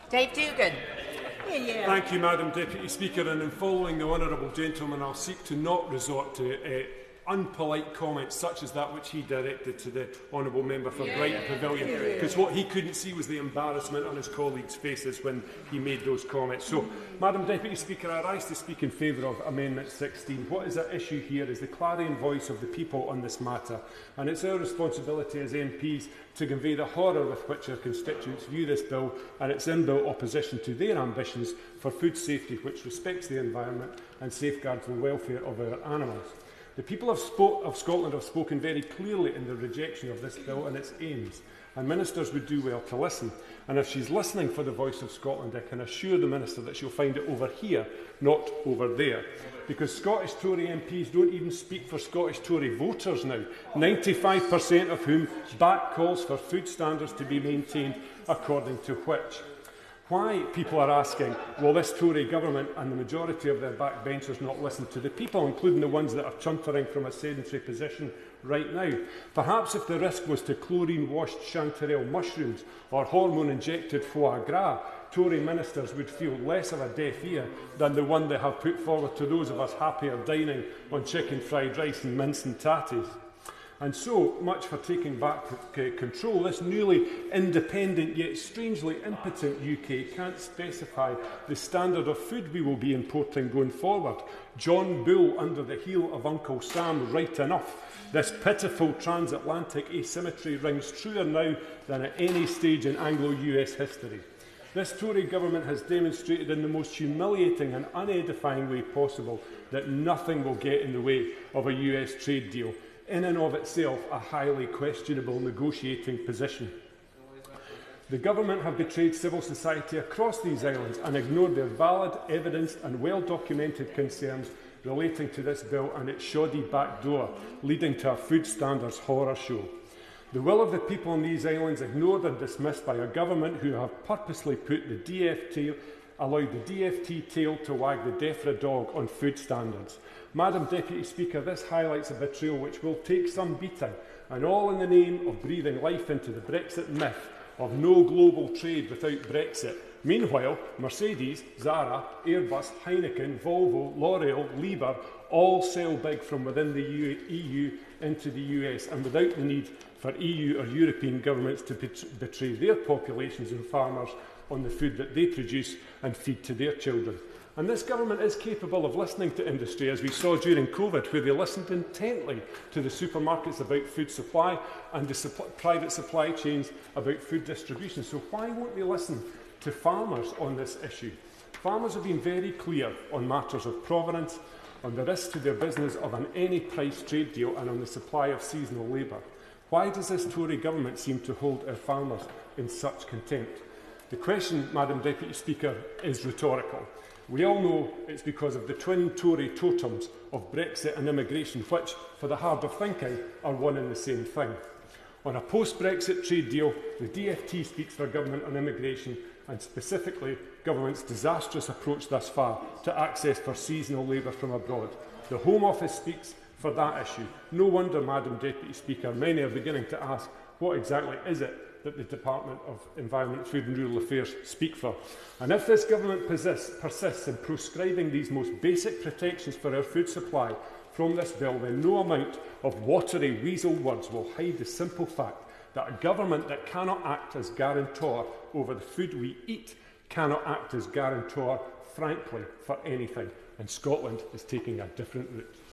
Dave Dugan. Thank you, Madam Deputy Speaker, and in following the honourable gentleman, I'll seek to not resort to unpolite comments such as that which he directed to the honourable member for Brighton Pavilion, because what he couldn't see was the embarrassment on his colleagues' faces when he made those comments. So, Madam Deputy Speaker, I rise to speak in favour of Amendment 16. What is at issue here is the clarion voice of the people on this matter, and it's our responsibility as MPs to convey the horror with which our constituents view this bill and its inbuilt opposition to their ambitions for food safety which respects the environment and safeguards the welfare of our animals. The people of Scotland have spoken very clearly in their rejection of this bill and its aims, and ministers would do well to listen. And if she's listening for the voice of Scotland, I can assure the minister that she'll find it over here, not over there. Because Scottish Tory MPs don't even speak for Scottish Tory voters now, 95% of whom back calls for food standards to be maintained, according to which. Why, people are asking, will this Tory government and the majority of their backbenchers not listen to the people, including the ones that are chuntering from a sedentary position right now? Perhaps if the risk was to chlorine-washed chanterelle mushrooms or hormone-injected foie gras, Tory ministers would feel less of a deaf ear than the one they have put forward to those of us happier dining on chicken fried rice and mince and tatties. And so much for taking back control. This newly independent yet strangely impotent UK can't specify the standard of food we will be importing going forward. John Bull under the heel of Uncle Sam, right enough. This pitiful transatlantic asymmetry rings truer now than at any stage in Anglo-US history. This Tory government has demonstrated in the most humiliating and unedifying way possible that nothing will get in the way of a US trade deal, in and of itself a highly questionable negotiating position. The government have betrayed civil society across these islands and ignored their valid, evidenced and well-documented concerns relating to this bill and its shoddy backdoor, leading to a food standards horror show. The will of the people on these islands ignored and dismissed by a government who have purposely put allowed the DFT tail to wag the deafer dog on food standards. Madam Deputy Speaker, this highlights a betrayal which will take some beating, and all in the name of breathing life into the Brexit myth of no global trade without Brexit. Meanwhile, Mercedes, Zara, Airbus, Heineken, Volvo, L'Oreal, Liebherr all sell big from within the EU into the US, and without the need for EU or European governments to betray their populations and farmers on the food that they produce and feed to their children. And this government is capable of listening to industry, as we saw during COVID, where they listened intently to the supermarkets about food supply and the private supply chains about food distribution. So why won't they listen to farmers on this issue? Farmers have been very clear on matters of provenance, on the risk to their business of an any-price trade deal and on the supply of seasonal labour. Why does this Tory government seem to hold our farmers in such contempt? The question, Madam Deputy Speaker, is rhetorical. We all know it's because of the twin Tory totems of Brexit and immigration, which, for the hard of thinking, are one and the same thing. On a post-Brexit trade deal, the DfT speaks for government on immigration and specifically government's disastrous approach thus far to access for seasonal labour from abroad. The Home Office speaks for that issue. No wonder, Madam Deputy Speaker, many are beginning to ask what exactly is it that the Department of Environment, Food and Rural Affairs speak for. And if this government persists in proscribing these most basic protections for our food supply from this bill, then no amount of watery weasel words will hide the simple fact that a government that cannot act as guarantor over the food we eat cannot act as guarantor, frankly, for anything. And Scotland is taking a different route.